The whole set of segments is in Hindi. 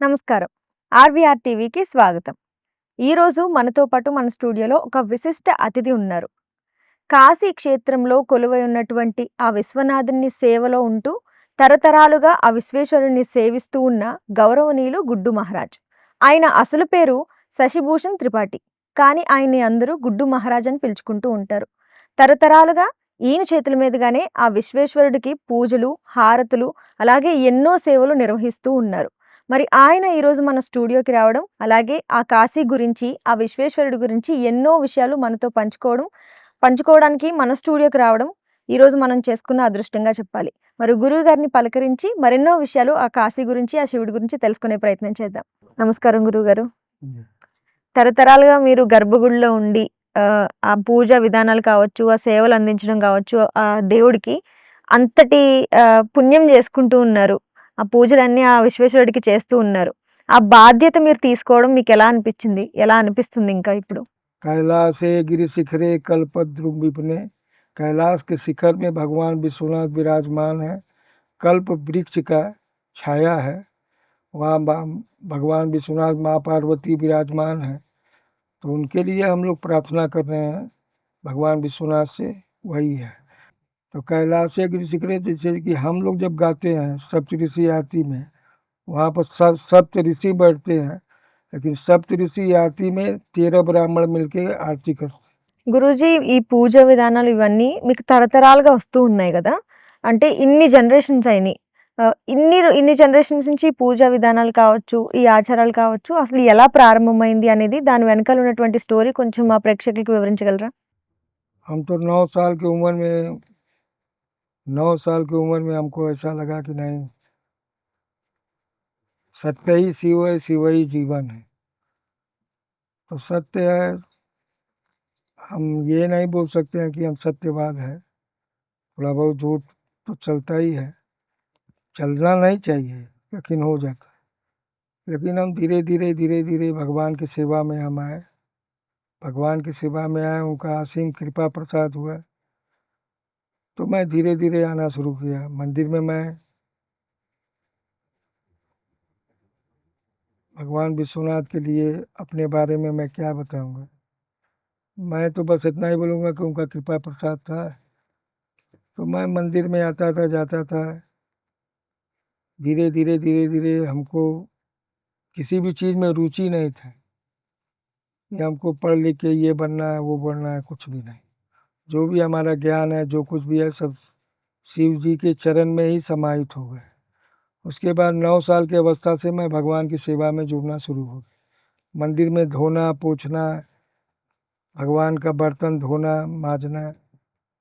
నమస్కారం. ఆర్‌వీఆర్ టీవీకి స్వాగతం. ఈరోజు మనతో పాటు మన స్టూడియోలో ఒక విశిష్ట అతిథి ఉన్నారు. కాశీ క్షేత్రంలో కొలువై ఉన్నటువంటి ఆ విశ్వనాథుని సేవలో ఉంటూ తరతరాలుగా ఆ విశ్వేశ్వరుడిని సేవిస్తూ ఉన్న గౌరవనీయులు గుడ్డు మహారాజ్. ఆయన అసలు పేరు శశిభూషణ్ త్రిపాఠి. కానీ ఆయన్ని అందరూ గుడ్డు మహారాజ్ అని పిలుచుకుంటూ ఉంటారు. తరతరాలుగా ఈయన చేతుల మీదుగానే ఆ విశ్వేశ్వరుడికి పూజలు, హారతులు అలాగే ఎన్నో సేవలు నిర్వహిస్తూ ఉన్నారు. మరి ఆయన ఈరోజు మన స్టూడియోకి రావడం, అలాగే ఆ కాశీ గురించి, ఆ విశ్వేశ్వరుడి గురించి ఎన్నో విషయాలు మనతో పంచుకోవడానికి మన స్టూడియోకి రావడం ఈరోజు మనం చేసుకున్న అదృష్టంగా చెప్పాలి. మరి గురువు గారిని పలకరించి మరెన్నో విషయాలు ఆ కాశీ గురించి, ఆ శివుడి గురించి తెలుసుకునే ప్రయత్నం చేద్దాం. నమస్కారం గురువుగారు. తరతరాలుగా మీరు గర్భగుడిలో ఉండి ఆ పూజా విధానాలు కావచ్చు, ఆ సేవలు అందించడం కావచ్చు, ఆ దేవుడికి అంతటి పుణ్యం చేసుకుంటూ ఉన్నారు. ఆ పూజలన్నీ ఆ విశ్వేశ్వరుడికి చేస్తూ ఉన్నారు. ఆ బాధ్యత మీరు తీసుకోవడం మీకెలా అనిపిచ్చింది? ఎలా అనిపిస్తుంది ఇంకా ఇప్పుడు? कैलासे गिरि शिखरे कल्पद्रुम विपिने। कैलाश के शिखर में भगवान विश्वनाथ विराजमान है। कल्प वृक्ष का छाया है। वहाँ भगवान विश्वनाथ माँ पार्वती विराजमान है। तो उनके लिए हम लोग प्रार्थना कर रहे हैं भगवान विश्वनाथ से, वही है। तो कैलाश गिरि शिखरे जैसे कि हम लोग जब गाते हैं सप्तऋषि आरती में, वहाँ पर सप्त ऋषि बैठते हैं, लेकिन सप्त ऋषि आरती में 13 ब्राह्मण मिलके आरती करते हैं। గురూజీ, ఈ పూజ విధానాలు ఇవన్నీ మీకు తరతరాలుగా వస్తూ ఉన్నాయి గదా! అంటే ఇన్ని జనరేషన్స్ అయినియి. ఇన్ని జనరేషన్స్ నుంచి ఈ పూజా విధానాలు కావచ్చు, ఈ ఆచారాలు కావచ్చు, అసలు ఎలా ప్రారంభమైంది అనేది దాని వెనకాల ఉన్నటువంటి స్టోరీ కొంచెం మా ప్రేక్షకులకి వివరించగలరా? हम तो 9 साल की उम्र में हमको ऐसा लगा कि नहीं, सत्य ही शिव है, शिव ही जीवन है। तो सत्य है, हम ये नहीं बोल सकते हैं कि हम सत्यवाद है। थोड़ा बहुत झूठ तो चलता ही है, चलना नहीं चाहिए लेकिन हो जाता है। लेकिन हम धीरे धीरे भगवान की सेवा में हम आए। भगवान की सेवा में आए, उनका असीम कृपा प्रसाद हुआ। तो मैं धीरे धीरे आना शुरू किया मंदिर में। मैं भगवान विश्वनाथ के लिए अपने बारे में मैं क्या बताऊंगा। मैं तो बस इतना ही बोलूँगा कि उनका कृपा प्रसाद था। तो मैं मंदिर में आता था, जाता था। धीरे धीरे हमको किसी भी चीज़ में रुचि नहीं था कि हमको पढ़ लिख के ये बनना है, वो बनना है, कुछ भी नहीं। जो भी हमारा ज्ञान है, जो कुछ भी है, सब शिव जी के चरण में ही समाहित हो गए। उसके बाद 9 साल की अवस्था से मैं भगवान की सेवा में जुड़ना शुरू हो गया। मंदिर में धोना, पोंछना, भगवान का बर्तन धोना, मांजना,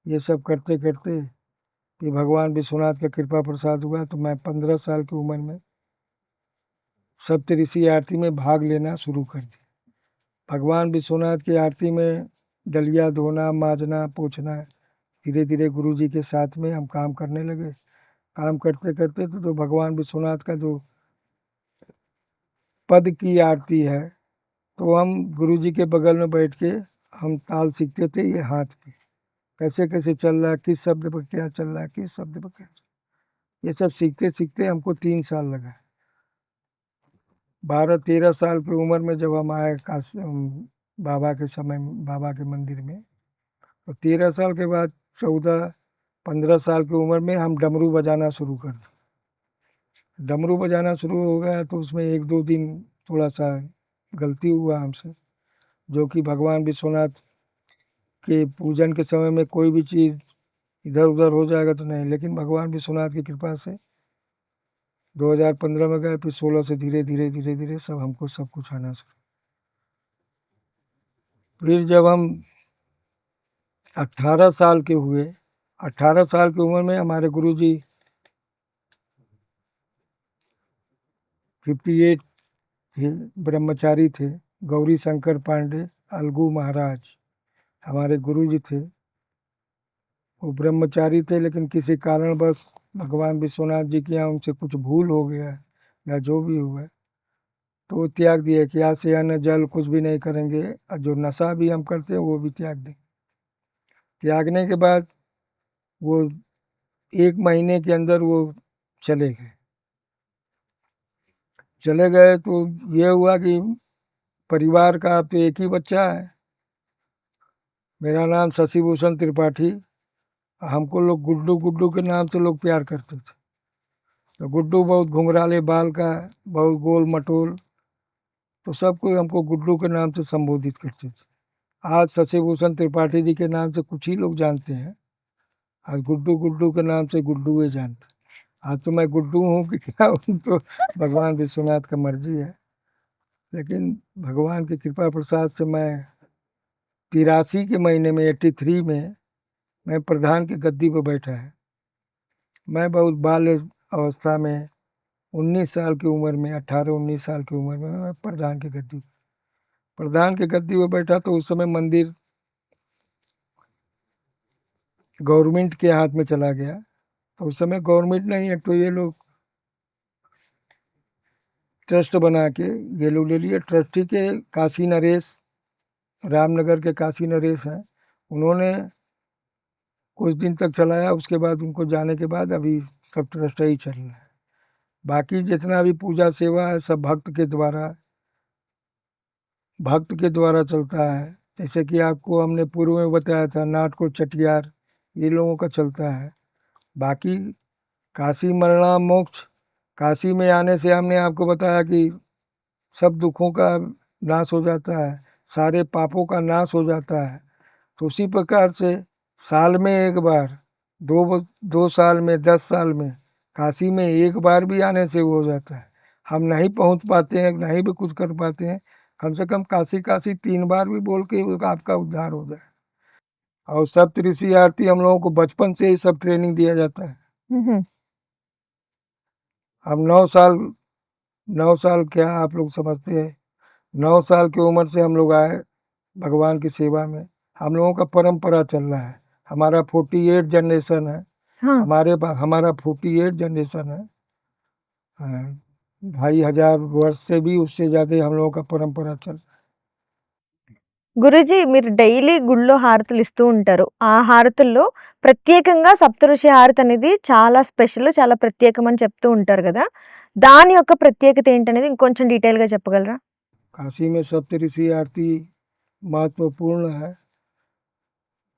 ये सब करते करते कि भगवान विश्वनाथ का कृपा प्रसाद हुआ। तो मैं 15 साल की उम्र में सप्तऋषि आरती में भाग लेना शुरू कर दिया। भगवान विश्वनाथ की आरती में डलिया धोना, मांजना, पोंछना, धीरे धीरे गुरु जी के साथ में हम काम करने लगे। काम करते करते तो भगवान विश्वनाथ का जो पद की आरती है, तो हम गुरु जी के बगल में बैठ के हम ताल सीखते थे। ये हाथ पे कैसे कैसे चल रहा है, किस शब्द पर क्या चल रहा है, किस शब्द पर क्या, ये सब सीखते सीखते हमको 3 साल लगा। 12-13 साल की उम्र में जब हम आए बाबा के मंदिर में, तो 13 साल के बाद 14-15 साल की उम्र में हम डमरू बजाना शुरू कर दिए। डमरू बजाना शुरू हो गया तो उसमें 1-2 दिन थोड़ा सा गलती हुआ हमसे, जो कि भगवान विश्वनाथ के पूजन के समय में कोई भी चीज़ इधर उधर हो जाएगा तो नहीं। लेकिन भगवान विश्वनाथ की कृपा से 2015 में गए, फिर 16 से धीरे धीरे सब हमको सब कुछ आना शुरू। फिर जब हम 18 साल के हुए, 18 साल की उम्र में हमारे गुरुजी 58 थे, ब्रह्मचारी थे। गौरी शंकर पांडे अलगू महाराज हमारे गुरुजी थे। वो ब्रह्मचारी थे, लेकिन किसी कारणवश भगवान विश्वनाथ जी के यहाँ उनसे कुछ भूल हो गया या जो भी हुआ, तो वो त्याग दिए कि आज से अन्न जल कुछ भी नहीं करेंगे, और जो नशा भी हम करते हैं वो भी त्याग दें। त्यागने के बाद वो 1 महीने के अंदर वो चले गए। चले गए तो ये हुआ कि परिवार का अब तो एक ही बच्चा है। मेरा नाम शशिभूषण त्रिपाठी। हमको लोग गुड्डू गुड्डू के नाम से लोग प्यार करते थे। तो गुड्डू बहुत घुंघराले बाल का, बहुत गोल मटोल, तो सब कोई हमको गुड्डू के नाम से संबोधित करते थे। आज शशिभूषण त्रिपाठी जी के नाम से कुछ ही लोग जानते हैं। आज गुड्डू गुड्डू के नाम से गुड्डू ही जानते। आज तो मैं गुड्डू हूँ कि क्या हूँ तो भगवान विश्वनाथ का मर्जी है। लेकिन भगवान की कृपा प्रसाद से मैं 83 के महीने में 83 में मैं प्रधान की गद्दी पर बैठा है। मैं बहुत बाल्य अवस्था में 19 साल की उम्र में, 18-19 साल की उम्र में मैं प्रधान की गद्दी पर बैठा। तो उस समय मंदिर गवर्नमेंट के हाथ में चला गया। तो उस समय गवर्नमेंट नहीं है तो ये लोग ट्रस्ट बना के ये लोग ले लिए। ट्रस्टी के काशी नरेश, रामनगर के काशी नरेश हैं, उन्होंने कुछ दिन तक चलाया। उसके बाद उनको जाने के बाद अभी सब ट्रस्ट ही चल रहा है। बाकी जितना भी पूजा सेवा है सब भक्त के द्वारा चलता है। जैसे कि आपको हमने पूर्व में बताया था, नाटकोट चटियार ये लोगों का चलता है। बाकी काशी मरना मोक्ष, काशी में आने से हमने आपको बताया कि सब दुखों का नाश हो जाता है, सारे पापों का नाश हो जाता है। तो उसी प्रकार से साल में एक बार, 2 साल में, 10 साल में, काशी में एक बार भी आने से वो हो जाता है। हम नहीं पहुंच पाते हैं, नहीं भी कुछ कर पाते हैं, कम से कम काशी काशी 3 बार भी बोल के आपका उद्धार हो जाए। और सप्तऋषि आरती हम लोगों को बचपन से ही सब ट्रेनिंग दिया जाता है। हम 9 साल क्या आप लोग समझते हैं, 9 साल की उम्र से हम लोग आए भगवान की सेवा में। हम लोगों का परंपरा चल रहा है। हमारा 48 जनरेशन है। हाँ। हमारा 48 जनरेशन है। 2500 वर्ष से भी उससे ज़्यादा हम लोगों का परंपरा चल। గురూజీ మీరు డైలీ గుళ్ళో హారతులు ఇస్తూ ఉంటారు. ఆ హారతుల్లో ప్రత్యేకంగా సప్తఋషి హారతి అనేది చాలా స్పెషల్, చాలా ప్రత్యేకం అని చెప్తూ ఉంటారు కదా! దాని యొక్క ప్రత్యేకత ఏంటనేది ఇంకొంచెం డీటెయిల్‌గా చెప్పగలరా? काशी में सप्तऋषि आरती महत्वपूर्ण है।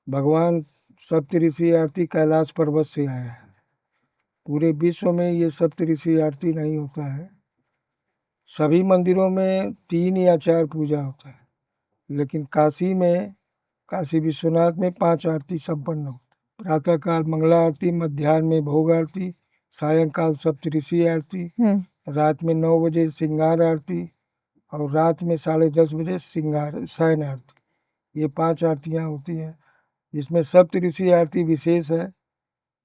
भगवान सप्तऋषि आरती कैलाश पर्वत से आया है। पूरे विश्व में ये सप्तऋषि आरती नहीं होता है। सभी मंदिरों में 3 या 4 पूजा होता है, लेकिन काशी विश्वनाथ में 5 आरती संपन्न होती है। प्रातःकाल मंगला आरती, मध्याह्न में भोग आरती, सायंकाल सप्तऋषि आरती, रात में 9 बजे श्रृंगार आरती और रात में 10:30 बजे शयन आरती। ये 5 आरतियाँ होती हैं। इसमें सप्तऋषि आरती विशेष है,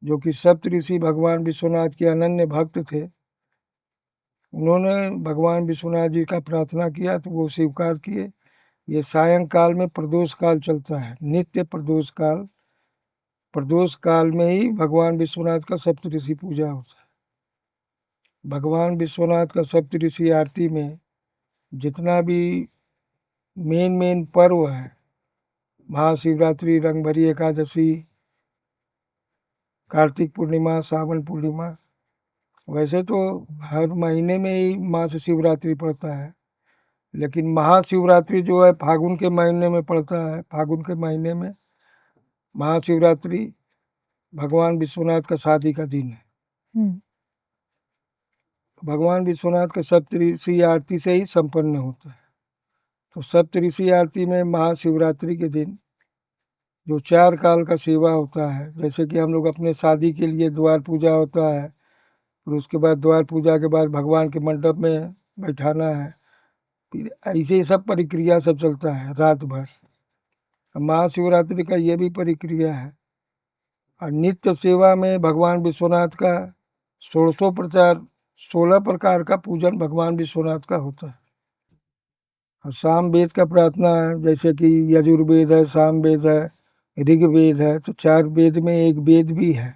जो कि सप्तऋषि भगवान विश्वनाथ के अनन्य भक्त थे। उन्होंने भगवान विश्वनाथ जी का प्रार्थना किया तो वो स्वीकार किए। ये सायंकाल में प्रदोष काल चलता है, नित्य प्रदोष काल। प्रदोष काल में ही भगवान विश्वनाथ का सप्तऋषि पूजा होता है। भगवान विश्वनाथ का सप्तऋषि आरती में जितना भी मेन पर्व है, महाशिवरात्रि, रंगभरी एकादशी, कार्तिक पूर्णिमा, सावन पूर्णिमा, वैसे तो हर महीने में ही मास शिवरात्रि पड़ता है, लेकिन महाशिवरात्रि जो है फागुन के महीने में पड़ता है। फागुन के महीने में महाशिवरात्रि भगवान विश्वनाथ का शादी का दिन है। भगवान विश्वनाथ का सप्तऋषि आरती से ही संपन्न होता है। तो सप्तऋषि आरती में महाशिवरात्रि के दिन जो 4 काल का सेवा होता है, जैसे कि हम लोग अपने शादी के लिए द्वार पूजा होता है, फिर उसके बाद द्वार पूजा के बाद भगवान के मंडप में बैठाना है, फिर ऐसे ही सब प्रक्रिया सब चलता है रात भर। महाशिवरात्रि का ये भी प्रक्रिया है। और नित्य सेवा में भगवान विश्वनाथ का 16 प्रकार का पूजन भगवान विश्वनाथ का होता है। और साम वेद का प्रार्थना है, जैसे कि यजुर्वेद है, साम वेद है, ऋग्वेद है, तो 4 वेद में एक वेद भी है।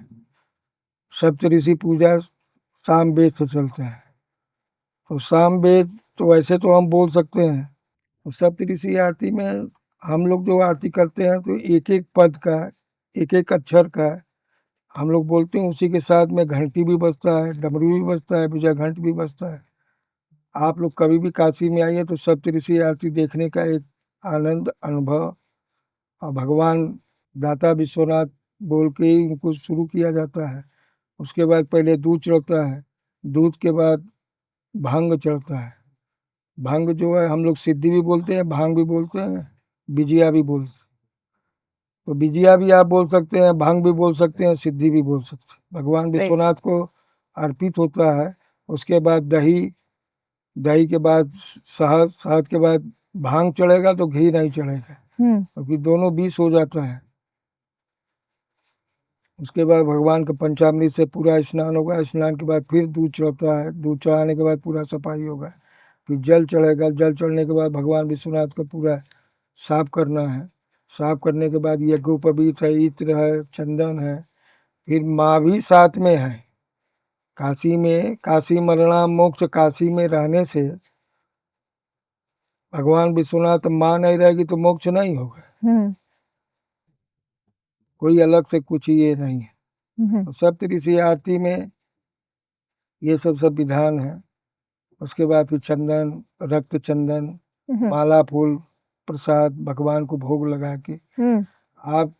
सप्तऋषि पूजा साम वेद से चलता है। तो साम वेद तो वैसे तो हम बोल सकते हैं। तो सप्तऋषि आरती में हम लोग जो आरती करते हैं तो एक एक पद का, एक एक अक्षर का हम लोग बोलते हैं। उसी के साथ में घंटी भी बजता है, डमरू भी बजता है, विजय घंट भी बजता है। आप लोग कभी भी काशी में आइए तो सप्तऋषि आरती देखने का एक आनंद अनुभव, और भगवान दाता विश्वनाथ बोल के ही उनको शुरू किया जाता है। उसके बाद पहले दूध चढ़ता है, दूध के बाद भांग चढ़ता है। भांग जो है हम लोग सिद्धि भी बोलते हैं, भांग भी बोलते हैं, बिजिया भी बोलते हैं। तो बिजिया भी आप बोल सकते हैं, भांग भी बोल सकते हैं, सिद्धि भी बोल सकते हैं। भगवान राइट। विश्वनाथ को अर्पित होता है। उसके बाद दही, दही के बाद शहद, शहद के बाद भांग चढ़ेगा तो घी नहीं चढ़ेगा, क्योंकि दोनों बीस हो जाता है। उसके बाद भगवान का पंचामृत से पूरा स्नान होगा। स्नान के बाद फिर दूध चढ़ता है, दूध चढ़ाने के बाद पूरा सफाई होगा। फिर जल चढ़ेगा, जल चढ़ने के बाद भगवान विश्वनाथ का पूरा साफ करना है। साफ करने के बाद यज्ञोपवीत है, इत्र है, चंदन है। फिर माँ भी साथ में है। काशी में, काशी मरना मोक्ष, काशी में रहने से भगवान विश्वनाथ माँ नहीं रहेगी तो मोक्ष नहीं होगा। कोई अलग से कुछ ये नहीं है। तो सप्तऋषि आरती में ये सब विधान है। उसके बाद फिर चंदन, रक्त चंदन, माला, फूल, प्रसाद भगवान को भोग लगा के आप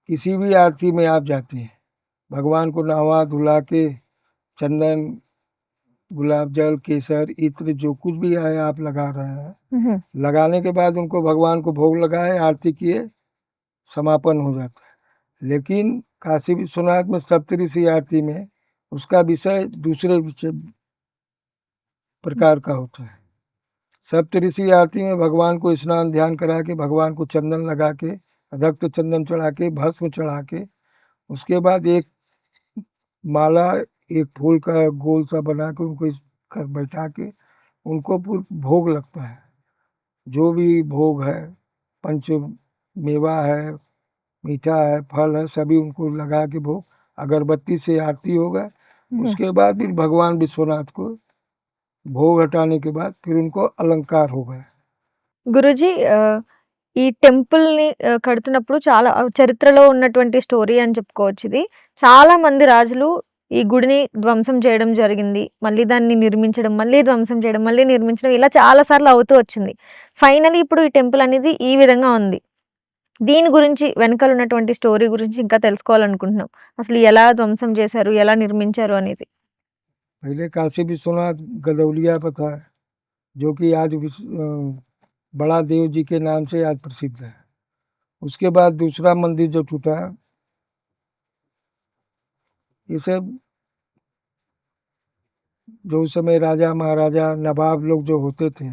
किसी भी आरती में आप जाते हैं, भगवान को नहवा धुला के चंदन, गुलाब जल, केसर, इत्र जो कुछ भी है आप लगा रहे हैं। लगाने के बाद उनको भगवान को भोग लगाए, आरती किए, समापन हो जाता है। लेकिन काशी विश्वनाथ में सप्तऋषि आरती में उसका विषय दूसरे प्रकार का होता है। सप्तऋषि आरती में भगवान को स्नान ध्यान करा के, भगवान को चंदन लगा के, रक्त चंदन चढ़ा के, भस्म चढ़ा के, उसके बाद एक माला, एक फूल का गोल सा बना के उनको बैठा के उनको भोग लगता है। जो भी भोग है, पंच मेवा है, मीठा है, फल है, सभी उनको लगा के भोग, अगरबत्ती से आरती होगा। उसके बाद फिर भगवान विश्वनाथ को भोग हटाने के बाद फिर उनको अलंकार होगा। గురుజీ ఈ టెంపుల్‌ని కడుతున్నప్పుడు చాలా చరిత్రలో ఉన్నటువంటి స్టోరీ అని చెప్పుకోవచ్చు ఇది. చాలా మంది రాజులు ఈ గుడిని ధ్వంసం చేయడం జరిగింది. మళ్ళీ దాన్ని నిర్మించడం, మళ్ళీ ధ్వంసం చేయడం, మళ్ళీ నిర్మించడం ఇలా చాలా సార్లు అవుతూ వచ్చింది. ఫైనల్లీ ఇప్పుడు ఈ టెంపుల్ అనేది ఈ విధంగా ఉంది. దీని గురించి వెనకాల ఉన్నటువంటి స్టోరీ గురించి ఇంకా తెలుసుకోవాలనుకుంటున్నాం. అసలు ఎలా ధ్వంసం చేశారు? ఎలా నిర్మించారు అనేది? पहले काशी विश्वनाथ गदौलिया पर था, जो कि आज बड़ा देव जी के नाम से आज प्रसिद्ध है। उसके बाद दूसरा मंदिर जो टूटा, ये सब जो उस समय राजा महाराजा नवाब लोग जो होते थे,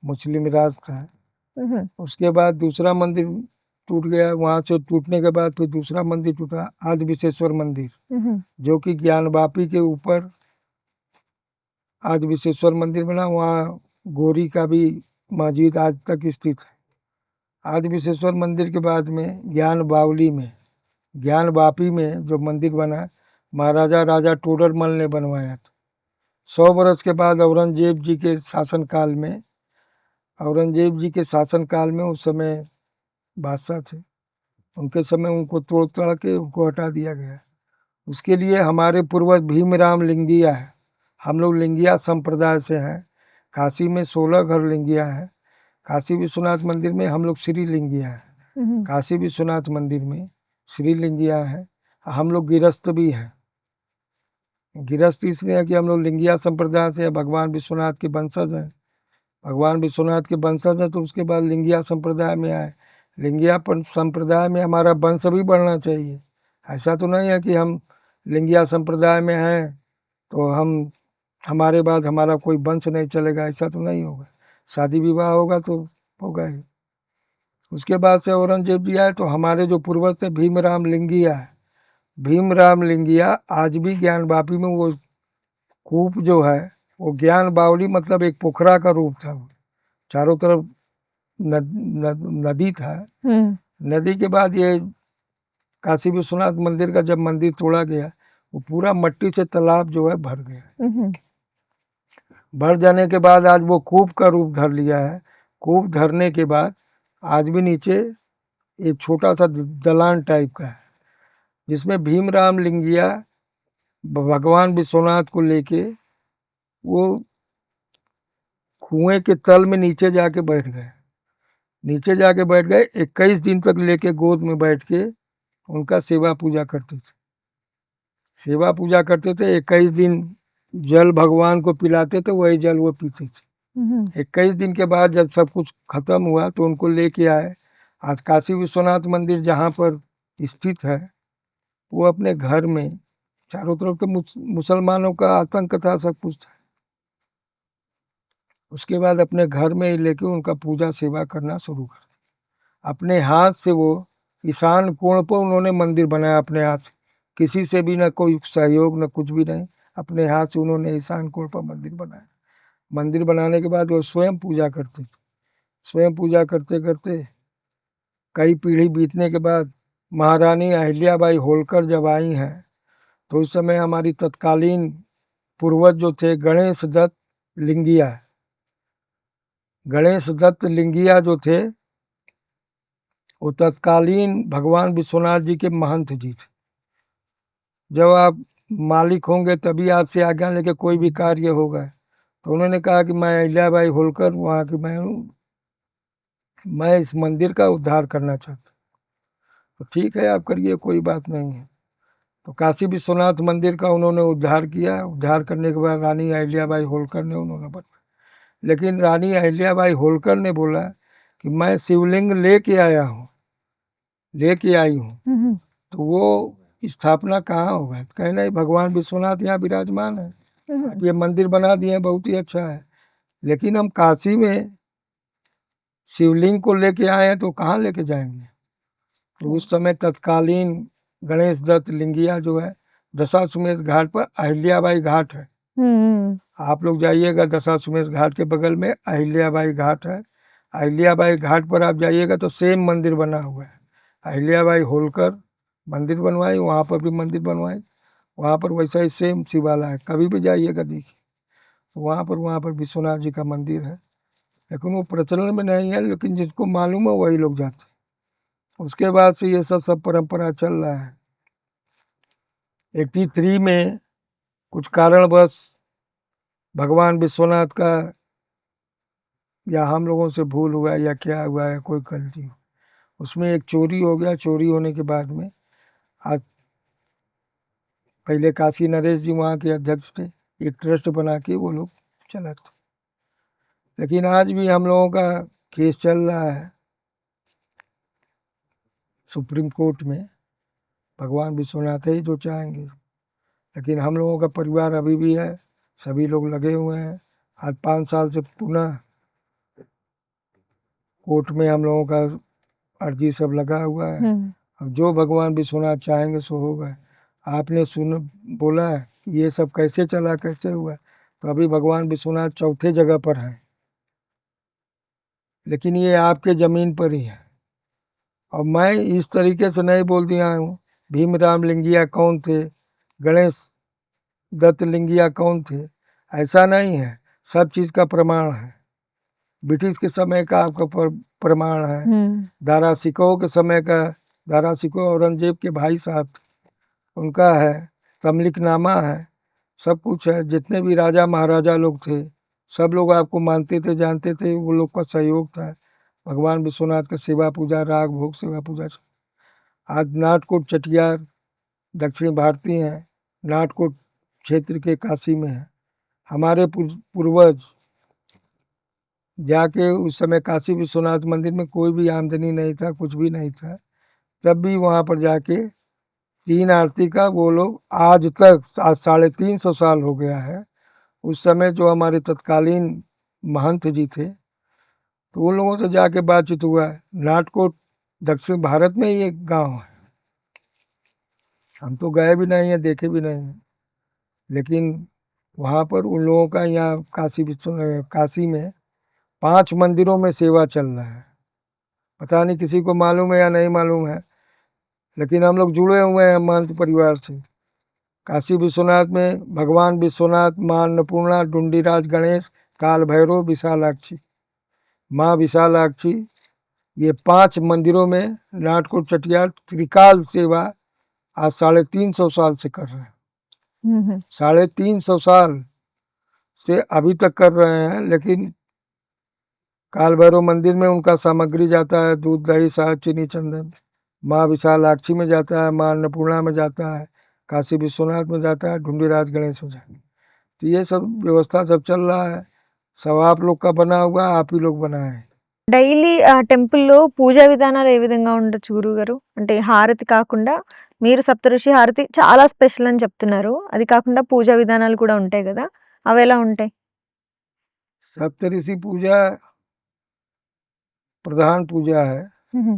मुस्लिम राज था। उसके बाद दूसरा मंदिर टूट गया। वहां से टूटने के बाद फिर दूसरा मंदिर टूटा, आदि विश्वेश्वर मंदिर, जो कि ज्ञानवापी के ऊपर आदि विश्वेश्वर मंदिर बना। वहाँ गोरी का भी मस्जिद आज तक स्थित है। आदि विश्वेश्वर मंदिर के बाद में ज्ञान बावली में, ज्ञान वापी में जो मंदिर बना, महाराजा राजा टोडरमल ने बनवाया था। 100 वर्ष के बाद औरंगजेब जी के शासनकाल में, औरंगजेब जी के शासनकाल में उस समय बादशाह थे, उनके समय उनको तोड़ तोड़ के उनको हटा दिया गया। उसके लिए हमारे पूर्वज भीमराम लिंगिया है। हम लोग लिंगिया संप्रदाय से हैं। काशी में 16 घर लिंगिया है। काशी विश्वनाथ मंदिर में हम लोग श्री लिंगिया है। काशी विश्वनाथ मंदिर में श्री लिंगिया है। हम लोग गिरस्त भी हैं। गिरस्त इसलिए है कि हम लोग लिंगिया संप्रदाय से भगवान विश्वनाथ के वंशज हैं। भगवान विश्वनाथ के वंशज हैं तो उसके बाद लिंगिया संप्रदाय में आए। लिंगिया संप्रदाय में हमारा वंश भी बढ़ना चाहिए। ऐसा तो नहीं है कि हम लिंगिया संप्रदाय में हैं तो हमारे बाद हमारा कोई वंश नहीं चलेगा, ऐसा तो नहीं होगा। शादी विवाह होगा तो होगा ही। उसके बाद से औरंगजेब जी आए तो हमारे जो पूर्वज थे भीमराम लिंगिया है। भीमराम लिंगिया आज भी ज्ञानवापी में वो कूप जो है वो ज्ञान बावली मतलब एक पोखरा का रूप था। चारों तरफ नदी था। नदी के बाद ये काशी विश्वनाथ मंदिर का जब मंदिर तोड़ा गया, वो पूरा मट्टी से तालाब जो है भर गया। भर जाने के बाद आज वो कूप का रूप धर लिया है। कूप धरने के बाद आज भी नीचे एक छोटा सा दलान टाइप का है, जिसमें भीमराम लिंगिया भगवान विश्वनाथ को लेके वो कुएं के तल में नीचे जाके बैठ गए। 21 दिन तक लेके गोद में बैठ के उनका सेवा पूजा करते थे। 21 दिन जल भगवान को पिलाते थे, वही जल वो पीते थे। 21 दिन के बाद जब सब कुछ खत्म हुआ तो उनको लेके आए। आज काशी विश्वनाथ मंदिर जहाँ पर स्थित है, वो अपने घर में, चारों तरफ तो मुसलमानों का आतंक था, सब कुछ था। उसके बाद अपने घर में ही लेके उनका पूजा सेवा करना शुरू कर दिया। अपने हाथ से वो ईशान कोण पर उन्होंने मंदिर बनाया, अपने हाथ से, किसी से भी ना कोई सहयोग, ना कुछ भी नहीं। अपने हाथ से उन्होंने ईशान कोण पर मंदिर बनाया। मंदिर बनाने के बाद वो स्वयं पूजा करते थे। स्वयं पूजा करते करते कई पीढ़ी बीतने के बाद महारानी अहिल्याबाई होलकर जब आई हैं, तो उस समय हमारी तत्कालीन पूर्वज जो थे गणेश दत्त लिंगिया जो थे, वो तत्कालीन भगवान विश्वनाथ जी के महंत जी थे। जब आप मालिक होंगे तभी आपसे आज्ञा लेके कोई भी कार्य होगा। तो उन्होंने कहा कि मैं अहिल्याबाई होलकर वहाँ की मैं हूँ, मैं इस मंदिर का उद्धार करना चाहता हूँ। तो ठीक है, आप करिए, कोई बात नहीं है। तो काशी विश्वनाथ मंदिर का उन्होंने उद्धार किया। उद्धार करने के बाद रानी अहिल्याबाई होलकर ने उन्होंने बनवाया। लेकिन रानी अहिल्याबाई होलकर ने बोला कि मैं शिवलिंग लेके आई हूँ, तो वो स्थापना कहाँ होगा? कहे नहीं, भगवान विश्वनाथ यहाँ विराजमान है, आप ये मंदिर बना दिए, बहुत ही अच्छा है, लेकिन हम काशी में शिवलिंग को लेके आए हैं तो कहाँ लेके जाएंगे? तो उस समय तत्कालीन गणेश दत्त लिंगिया जो है, दशाश्वमेध घाट पर अहिल्याबाई घाट है, आप लोग जाइएगा, दशाश्वमेध घाट के बगल में अहिल्याबाई घाट है। अहिल्याबाई घाट पर आप जाइएगा तो सेम मंदिर बना हुआ है। अहिल्याबाई होलकर मंदिर बनवाई, वहाँ पर भी मंदिर बनवाई, वहाँ पर वैसा ही सेम शिवाला है, कभी भी जाइएगा देखिए। वहाँ पर विश्वनाथ जी का मंदिर है, लेकिन वो प्रचलन में नहीं है, लेकिन जिसको मालूम है वही लोग जाते हैं। उसके बाद से ये सब परंपरा चल रहा है। 83 में कुछ कारणवश भगवान विश्वनाथ का, या हम लोगों से भूल हुआ है या क्या हुआ है, कोई गलती, उसमें एक चोरी हो गया। चोरी होने के बाद में आज, पहले काशी नरेश जी वहाँ के अध्यक्ष थे, एक ट्रस्ट बना के वो लोग चलाते, लेकिन आज भी हम लोगों का केस चल रहा है सुप्रीम कोर्ट में। भगवान विश्वनाथ ही जो चाहेंगे, लेकिन हम लोगों का परिवार अभी भी है, सभी लोग लगे हुए हैं। आज 5 साल से पुनः कोर्ट में हम लोगों का अर्जी सब लगा हुआ है। अब जो भगवान विश्वनाथ चाहेंगे सो होगा। आपने बोला कि ये सब कैसे चला, कैसे हुआ, तो अभी भगवान विश्वनाथ चौथे जगह पर है, लेकिन ये आपके ज़मीन पर ही है। और मैं इस तरीके से नहीं बोल दिया हूँ भीमराव लिंगिया कौन थे, गणेश दत्त लिंगिया कौन थे, ऐसा नहीं है। सब चीज़ का प्रमाण है। ब्रिटिश के समय का आपका प्रमाण है, दारा सिकोह के समय का, दारा सिकोह औरंगजेब के भाई साहब उनका है, तमलिकनामा है, सब कुछ है। जितने भी राजा महाराजा लोग थे, सब लोग आपको मानते थे, जानते थे, वो लोग का सहयोग था। भगवान विश्वनाथ का सेवा पूजा, राग भोग सेवा पूजा। आज नाटकोट चटियार दक्षिण भारतीय हैं, नाटकोट क्षेत्र के काशी में है। हमारे पूर्वज जाके, उस समय काशी विश्वनाथ मंदिर में कोई भी आमदनी नहीं था, कुछ भी नहीं था, तब भी वहाँ पर जाके 3 आरती का वो लोग आज तक, आज 350 साल हो गया है। उस समय जो हमारे तत्कालीन महंत जी थे, तो उन लोगों से जाके बातचीत हुआ है। नाटकोट दक्षिण भारत में ही एक गांव है, हम तो गए भी नहीं हैं, देखे भी नहीं हैं, लेकिन वहाँ पर उन लोगों का, यहाँ काशी में 5 मंदिरों में सेवा चल रहा है। पता नहीं किसी को मालूम है या नहीं मालूम है, लेकिन हम लोग जुड़े हुए हैं महंत परिवार से। काशी विश्वनाथ में भगवान विश्वनाथ, माँ अन्नपूर्णा, डुंडीराज गणेश, काल भैरव, विशालाक्षी, माँ विशालाक्षी, ये 5 मंदिरों में नाटकोट चटियार त्रिकाल सेवा आज 350 साल से कर रहे हैं। 350 साल से अभी तक कर रहे हैं, लेकिन काल भैरव मंदिर में उनका सामग्री जाता है, दूध दही शहद चीनी चंदन। माँ विशालाक्षी में जाता है, माँ अन्नपूर्णा में जाता है, काशी विश्वनाथ में जाता है, ढूंढीराज गणेश में जाता है। तो ये सब व्यवस्था सब चल रहा है, सब आप लोग का बना हुआ है, आप ही लोग बनाए हैं। డైలీ టెంపుల్‌లో పూజా విధానాలు ఏ విధంగా ఉండొచ్చు గురువుగారు? అంటే హారతి కాకుండా మీరు సప్తఋషి హారతి చాలా స్పెషల్ అని చెప్తున్నారు. అది కాకుండా పూజా విధానాలు కూడా ఉంటాయి గదా! అవెలా ఉంటాయి? सप्तऋषि पूजा प्रधान पूजा है। హుహు.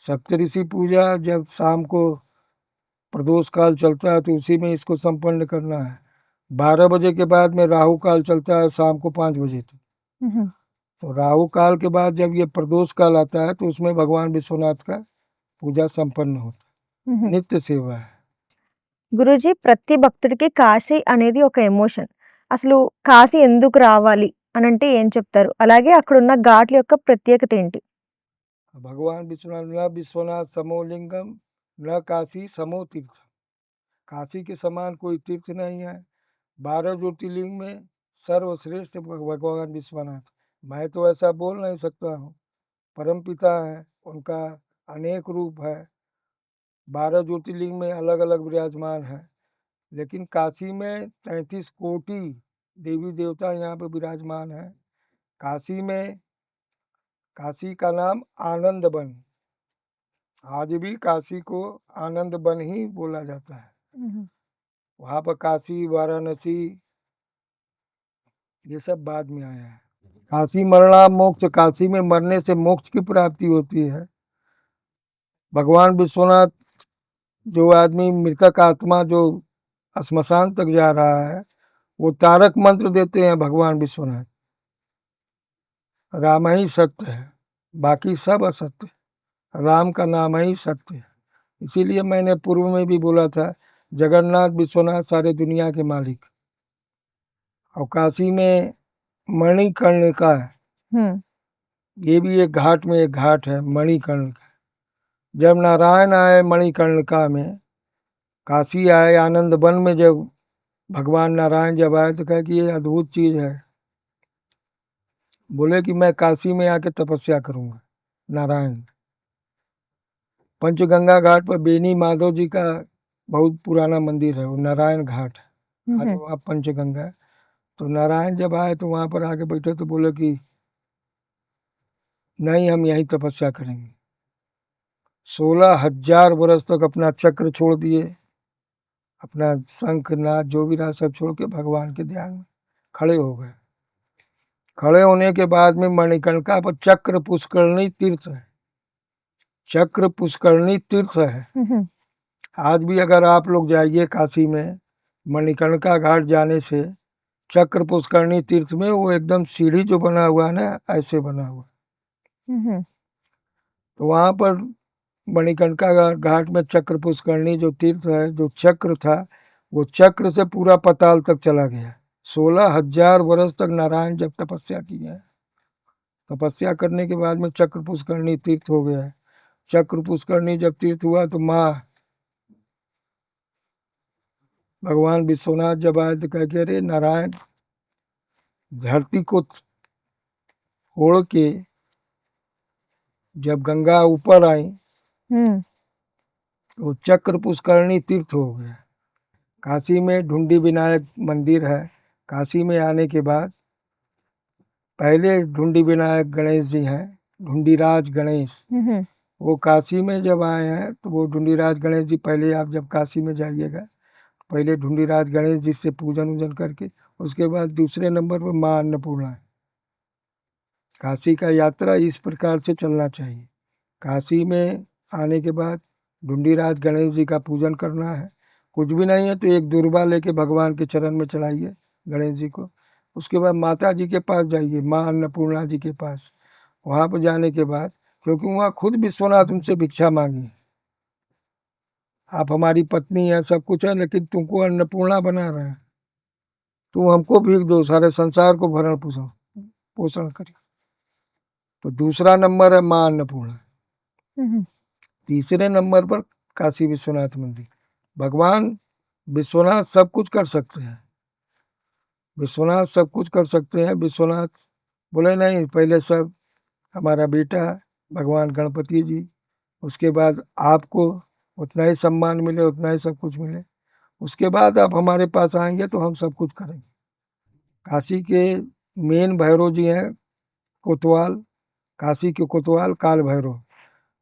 सप्तऋषि पूजा जब शाम को प्रदोष काल चलता है तो उसी में इसको संपन्न करना है। 12 बजे के बाद में राहु काल चलता है शाम को 5 बजे तक। హుహు. तो राहु काल के बाद जब ये प्रदोष काल आता है तो उसमें भगवान विश्वनाथ का पूजा संपन्न होता है। హుహు. नित्य सेवा है। గురూజీ ప్రతి భక్తుడికి కాశీ అనేది ఒక ఎమోషన్. అసలు కాశీ ఎందుకు రావాలి అనంటే ఏం చెప్తారు? అలాగే అక్కడున్న ఘాట్ల యొక్క ప్రత్యేకత ఏంటి? भगवान विश्वनाथ न विश्वनाथ समो लिंगम न काशी समो तीर्थ। काशी के समान कोई तीर्थ नहीं है। 12 ज्योतिर्लिंग में सर्वश्रेष्ठ भगवान विश्वनाथ। मैं तो ऐसा बोल नहीं सकता हूँ। परम पिता है, उनका अनेक रूप है। 12 ज्योतिर्लिंग में अलग अलग विराजमान है, लेकिन काशी में 33 कोटि देवी देवता यहाँ पे विराजमान है। काशी का नाम आनंद वन। आज भी काशी को आनंद वन ही बोला जाता है। హుహు. वहाँ पर काशी वाराणसी ये सब बाद में आया है। काशी मरना मोक्ष, काशी में मरने से मोक्ष की प्राप्ति होती है। भगवान विश्वनाथ, जो आदमी मृतक आत्मा जो श्मशान तक जा रहा है, वो तारक मंत्र देते हैं भगवान विश्वनाथ। राम ही सत्य है, बाकी सब असत्य है। राम का नाम ही सत्य है। इसीलिए मैंने पूर्व में भी बोला था, जगन्नाथ विश्वनाथ सारे दुनिया के मालिक। और काशी में मणिकर्णिका है, హ్మ్. ये भी एक घाट में एक घाट है मणिकर्णिका। जब नारायण आए मणिकर्णिका में, काशी आए आनंद वन में, जब भगवान नारायण जब आए तो कहे कि ये अद्भुत चीज है। बोले कि मैं काशी में आके तपस्या करूंगा। नारायण पंचगंगा घाट पर बेनी माधव जी का बहुत पुराना मंदिर है, वो नारायण घाट है। आज హుహు. वहाँ पंचगंगा है। तो नारायण जब आए तो वहां पर आके बैठे तो बोले कि नहीं, हम यहीं तपस्या करेंगे। 16,000 वर्ष तक अपना चक्र छोड़ दिए, अपना शंख नाद जो भी रहा सब छोड़ के भगवान के ध्यान में खड़े हो गए। खड़े होने के बाद में मणिकर्णिका पर चक्र पुष्करणी तीर्थ है। चक्र पुष्करणी तीर्थ है। హుహు. आज भी अगर आप लोग जाइए काशी में, मणिकर्णिका घाट जाने से चक्र पुष्करणी तीर्थ में, वो एकदम सीढ़ी जो बना हुआ है ना, ऐसे बना हुआ। హుహు. तो वहां पर मणिकर्णिका घाट में चक्र पुष्करणी जो तीर्थ है, जो चक्र था, वो चक्र से पूरा पाताल तक चला गया। 16,000 वर्ष तक नारायण जब तपस्या किए हैं, तपस्या करने के बाद में चक्र पुष्करणी तीर्थ हो गया है। चक्र पुष्करणी जब तीर्थ हुआ तो माँ भगवान विश्वनाथ जब आए तो कह के, अरे नारायण, धरती को छोड़ के जब गंगा ऊपर आई హ్మ్. तो चक्र पुष्करणी तीर्थ हो गया। काशी में ढूंढी विनायक मंदिर है। काशी में आने के बाद पहले ढूंढी विनायक गणेश जी हैं, ढूंढीराज गणेश। హుహు. वो काशी में जब आए हैं तो वो ढूंढीराज गणेश जी, पहले आप जब काशी में जाइएगा, पहले ढूंढीराज गणेश जी से पूजन वूजन करके, उसके बाद दूसरे नंबर पर माँ अन्नपूर्णा है। काशी का यात्रा इस प्रकार से चलना चाहिए। काशी में आने के बाद ढूंढीराज गणेश जी का पूजन करना है। कुछ भी नहीं है तो एक दुर्बा लेके भगवान के चरण में चढ़ाइए गणेश जी को। उसके बाद माता जी के पास जाइए, माँ अन्नपूर्णा जी के पास। वहाँ पर जाने के बाद, क्योंकि वहाँ खुद विश्वनाथ उनसे भिक्षा मांगी, आप हमारी पत्नी है, सब कुछ है, लेकिन तुमको अन्नपूर्णा बना रहे हैं, तुम हमको भीख दो, सारे संसार को भरण पोषण पोषण करिए। तो दूसरा नंबर है माँ अन्नपूर्णा। హుహు. तीसरे नंबर पर काशी विश्वनाथ मंदिर। भगवान विश्वनाथ सब कुछ कर सकते हैं। विश्वनाथ सब कुछ कर सकते हैं। विश्वनाथ बोले नहीं, पहले सब हमारा बेटा भगवान गणपति जी, उसके बाद आपको उतना ही सम्मान मिले, उतना ही सब कुछ मिले, उसके बाद आप हमारे पास आएंगे तो हम सब कुछ करेंगे। काशी के मेन भैरव जी हैं कोतवाल, काशी के कोतवाल काल भैरव।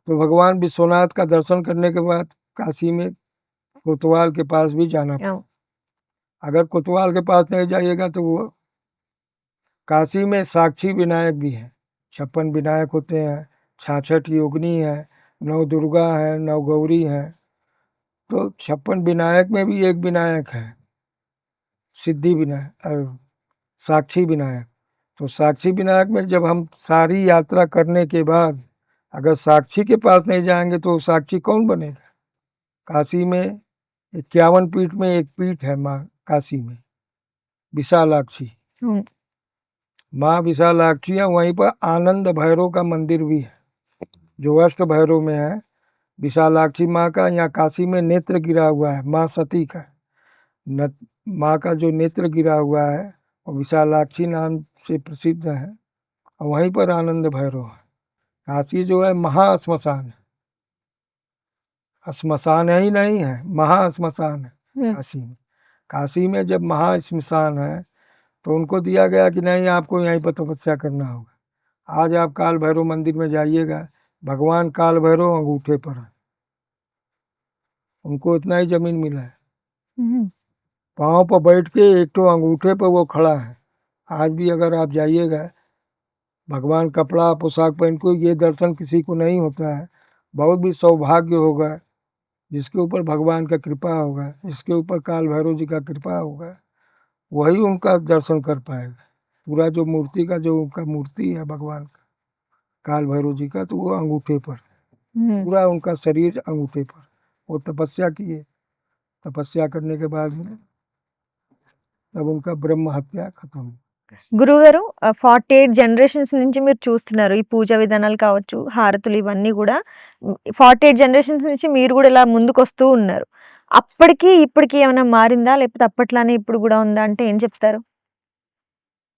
तो भगवान विश्वनाथ का दर्शन करने के बाद काशी में कोतवाल के पास भी जाना पड़ता। అవును. अगर कोतवाल के पास नहीं जाइएगा तो वो काशी में साक्षी विनायक भी हैं, 56 विनायक होते हैं, 66 योगिनी है, 9 दुर्गा है, 9 गौरी है। तो 56 विनायक में भी एक विनायक है सिद्धि विनायक और साक्षी विनायक। तो साक्षी विनायक में जब हम सारी यात्रा करने के बाद अगर साक्षी के पास नहीं जाएंगे तो साक्षी कौन बनेगा। काशी में 51 पीठ में एक पीठ है माँ काशी में, विशालाक्षी। అవును. माँ विशालाक्षी है, वहीं पर आनंद भैरव का मंदिर भी है जो अष्ट भैरव में है। विशालाक्षी माँ का यहाँ काशी में नेत्र गिरा हुआ है, माँ सती का माँ का जो नेत्र गिरा हुआ है वो विशालाक्षी नाम से प्रसिद्ध है। और वहीं पर आनंद भैरव है। काशी जो है महाश्मशान है, श्मशान है ही नहीं है, महाश्मशान है హ్మ్. काशी में। काशी में जब महाश्मशान है तो उनको दिया गया कि नहीं आपको यहीं पर तपस्या करना होगा। आज आप काल भैरव मंदिर में जाइएगा, भगवान काल भैरव अंगूठे पर है, उनको इतना ही जमीन मिला है, హుహు. पाँव पर बैठ के एक तो अंगूठे पर वो खड़ा है। आज भी अगर आप जाइएगा, भगवान कपड़ा पोशाक पहन को, ये दर्शन किसी को नहीं होता है। बहुत भी सौभाग्य होगा जिसके ऊपर भगवान का कृपा होगा, जिसके ऊपर काल भैरव जी का कृपा होगा, वही उनका दर्शन कर पाएगा। पूरा जो मूर्ति का जो उनका मूर्ति है भगवान का काल भैरव जी का, तो वो अंगूठे पर, హ్మ్. पूरा उनका शरीर अंगूठे पर। वो तपस्या किए, तपस्या करने के बाद में तब उनका ब्रह्म हत्या खत्म। గురువుగారు 48 జనరేషన్స్ నుంచి మీరు చూస్తున్నారు. ఈ పూజా విధానాలు కావచ్చు, హారతులు ఇవన్నీ గూడా 48 జనరేషన్స్ నుంచి మీరు గూడా ఇలా ముందుకొస్తూ ఉన్నారు. అప్పటికి, ఇప్పటికి ఏమైనా మారిందా? లేకపోతే అప్పట్లానే ఇప్పుడు గూడా ఉందా అంటే ఏం చెప్తారు?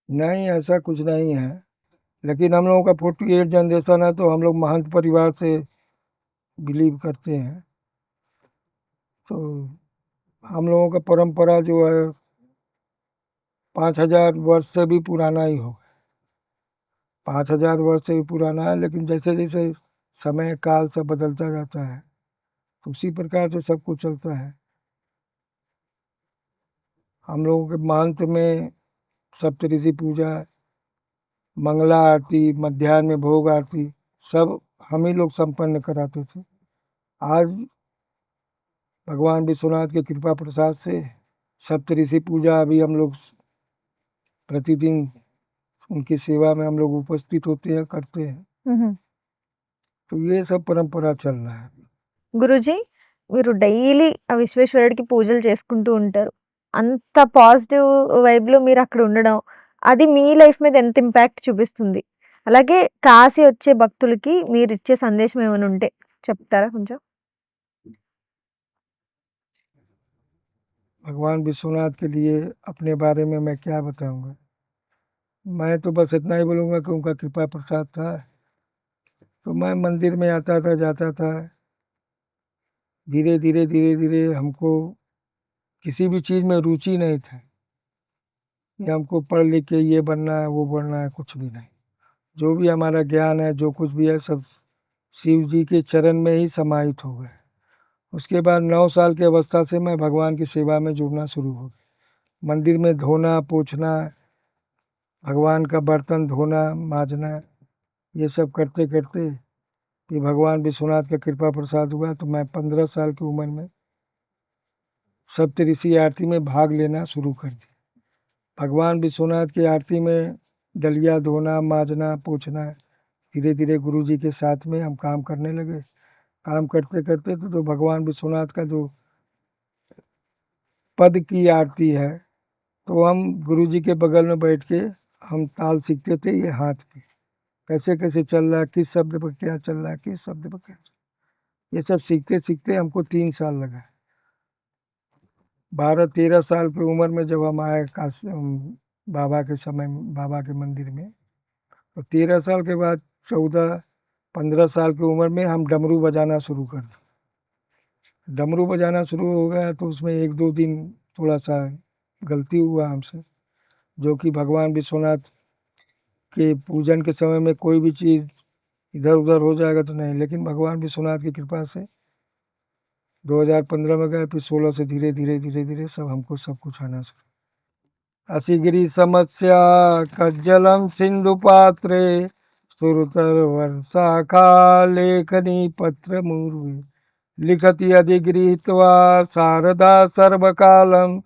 नहीं, ऐसा कुछ नहीं है, लेकिन हम लोगों का 48 जनरेशन है तो हम लोग महंत परिवार से बिलीव करते हैं। तो हम लोगों का परंपरा जो है 5000 वर्ष से भी पुराना ही होगा, 5000 वर्ष से भी पुराना है। लेकिन जैसे जैसे समय काल सब बदलता जाता है तो उसी प्रकार से सब कुछ चलता है। हम लोगों के महंत में सप्तऋषि पूजा, मंगला आरती, मध्याह्न में भोग आरती सब हम ही लोग संपन्न कराते थे। आज भगवान विश्वनाथ की कृपा प्रसाद से सप्तऋषि पूजा अभी हम लोग प्रतिदिन उनकी सेवा में हम लोग उपस्थित होते हैं, करते हैं। హుహు. तो ये सब परंपरा चल रहा है। గురూజీ, మీరు డైలీ ఆ విశ్వేశ్వరుడికి పూజలు చేసుకుంటూ ఉంటారు. అంత పాజిటివ్ వైబ్‌లో మీరక్కడ ఉండడం, అది మీ లైఫ్ మీద ఎంత ఇంపాక్ట్ చూపిస్తుంది? అలాగే కాశీ వచ్చే భక్తులకి మీరిచ్చే సందేశం ఏమైనా ఉంటే చెప్తారా కొంచెం? भगवान विश्वनाथ के लिए अपने बारे में मैं क्या बताऊंगा। मैं तो बस इतना ही बोलूँगा कि उनका कृपा प्रसाद था। तो मैं मंदिर में आता था, जाता था। धीरे-धीरे हमको किसी भी चीज़ में रुचि नहीं था कि हमको पढ़ लिख के ये बनना है, वो बनना है, कुछ भी नहीं। जो भी हमारा ज्ञान है, जो कुछ भी है, सब शिव जी के चरण में ही समाहित हो गए। उसके बाद 9 साल की अवस्था से मैं भगवान की सेवा में जुड़ना शुरू हो गया। मंदिर में धोना, पोंछना, भगवान का बर्तन धोना, माँजना, ये सब करते-करते फिर भगवान विश्वनाथ का कृपा प्रसाद हुआ तो मैं 15 साल की उम्र में सप्तऋषि आरती में भाग लेना शुरू कर दिया। भगवान विश्वनाथ की आरती में डलिया धोना, माँजना, पोंछना, धीरे-धीरे गुरुजी के साथ में हम काम करने लगे। काम करते-करते तो भगवान विश्वनाथ का जो पद की आरती है, तो हम गुरुजी के बगल में बैठ के हम ताल सीखते थे, ये हाथ की कैसे-कैसे चल रहा है, किस शब्द पर क्या चल रहा है, किस शब्द पर क्या, ये सब सीखते-सीखते हमको 3 साल लगा। 12-13 साल की उम्र में जब हम आए बाबा के समय, बाबा के मंदिर में, तो 13 साल के बाद 14-15 साल की उम्र में हम डमरू बजाना शुरू कर दिए। डमरू बजाना शुरू हो गया तो उसमें 1-2 दिन थोड़ा सा गलती हुआ हमसे, जो कि भगवान विश्वनाथ के पूजन के समय में कोई भी चीज़ इधर उधर हो जाएगा तो नहीं, लेकिन भगवान विश्वनाथ की कृपा से 2015 में गए, फिर 16 से धीरे धीरे सब हमको सब कुछ आना शुरू। असिगिरी समस्या कज्जलम सिंधु पात्रे सुरतर वर्षाखा लेखनी पत्र मूर्वे लिखति अधिगृहीत्वा शारदा सर्वकालम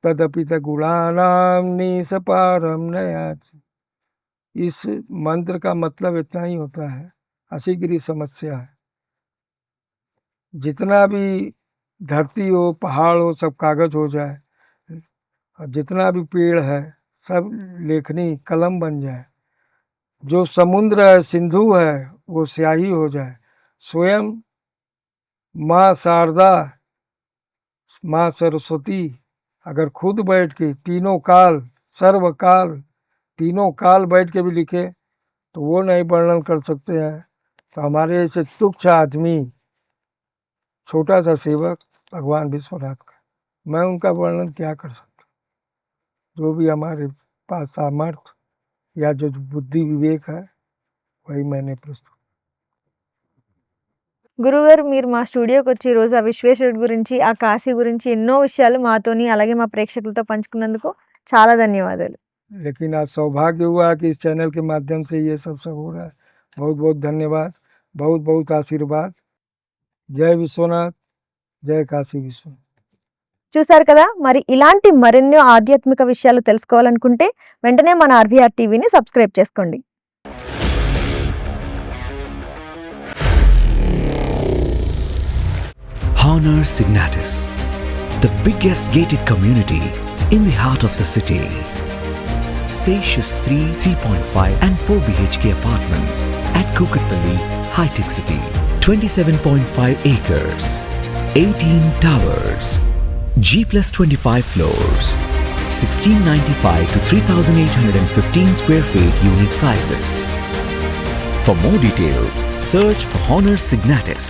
तदपि गुणानाम निसपारम नयाति। इस मंत्र का मतलब इतना ही होता है, असिगिरी समस्या है, जितना भी धरती हो पहाड़ हो सब कागज हो जाए, और जितना भी पेड़ है सब लेखनी कलम बन जाए, जो समुद्र है सिंधु है वो स्याही हो जाए, स्वयं माँ शारदा माँ सरस्वती अगर खुद बैठ के तीनों काल सर्वकाल तीनों काल बैठ के भी लिखे तो वो नहीं वर्णन कर सकते हैं। तो हमारे ऐसे तुच्छ आदमी, छोटा सा सेवक भगवान विश्वनाथ का, मैं उनका वर्णन क्या कर सकता। जो भी हमारे पास सामर्थ्य या जो बुद्धि विवेक है वही मैंने प्रस्तुत। గురువుగారు, మీరు మా స్టూడియోకి వచ్చి ఈరోజు ఆ విశ్వేశ్వరుడి గురించి, ఆ కాశీ గురించి ఎన్నో విషయాలు మాతోని అలాగే మా ప్రేక్షకులతో పంచుకున్నందుకు చాలా ధన్యవాదాలు। लेकिन आज सौभाग्य हुआ कि इस चैनल के माध्यम से ये सब हो रहा है। बहुत बहुत धन्यवाद, बहुत बहुत आशीर्वाद। जय विश्वनाथ, जय काशी विश्वनाथ। చూశారు కదా, మరి ఇలాంటి మరెన్నో ఆధ్యాత్మిక విషయాలు తెలుసుకోవాలనుకుంటే వెంటనే మన ఆర్వీఆర్ టీవీని సబ్స్క్రైబ్ చేసుకోండి। Honor Signatus, the biggest gated community in the heart of the city. Spacious 3, 3.5 and 4 BHK apartments at Kukatpalli, High-Tech City. 27.5 acres, 18 towers, G+25 floors, 1695 to 3815 square feet unit sizes. For more details, search for Honor Signatus.